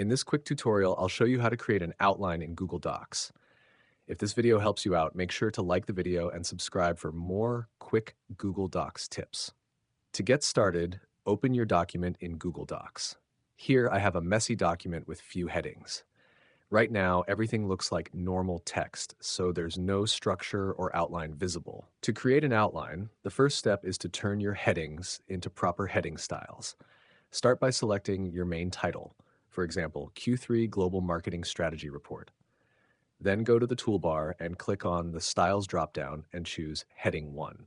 In this quick tutorial, I'll show you how to create an outline in Google Docs. If this video helps you out, make sure to like the video and subscribe for more quick Google Docs tips. To get started, open your document in Google Docs. Here I have a messy document with few headings. Right now, everything looks like normal text, so there's no structure or outline visible. To create an outline, the first step is to turn your headings into proper heading styles. Start by selecting your main title, for example, Q3 Global Marketing Strategy Report. Then go to the toolbar and click on the Styles dropdown and choose Heading 1.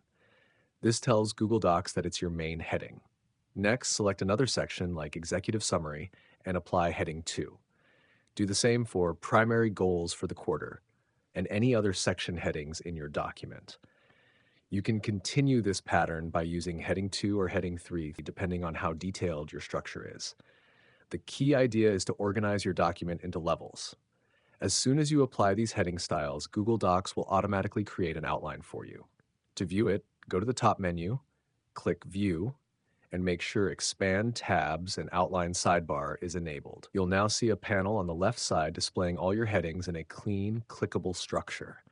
This tells Google Docs that it's your main heading. Next, select another section like Executive Summary and apply Heading 2. Do the same for Primary Goals for the quarter and any other section headings in your document. You can continue this pattern by using Heading 2 or Heading 3, depending on how detailed your structure is. The key idea is to organize your document into levels. As soon as you apply these heading styles, Google Docs will automatically create an outline for you. To view it, go to the top menu, click View, and make sure Expand Tabs and Outline Sidebar is enabled. You'll now see a panel on the left side displaying all your headings in a clean, clickable structure.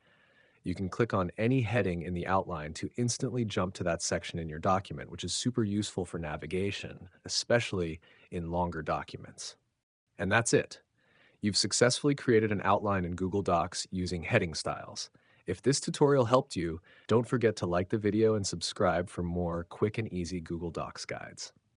You can click on any heading in the outline to instantly jump to that section in your document, which is super useful for navigation, especially in longer documents. And that's it. You've successfully created an outline in Google Docs using heading styles. If this tutorial helped you, don't forget to like the video and subscribe for more quick and easy Google Docs guides.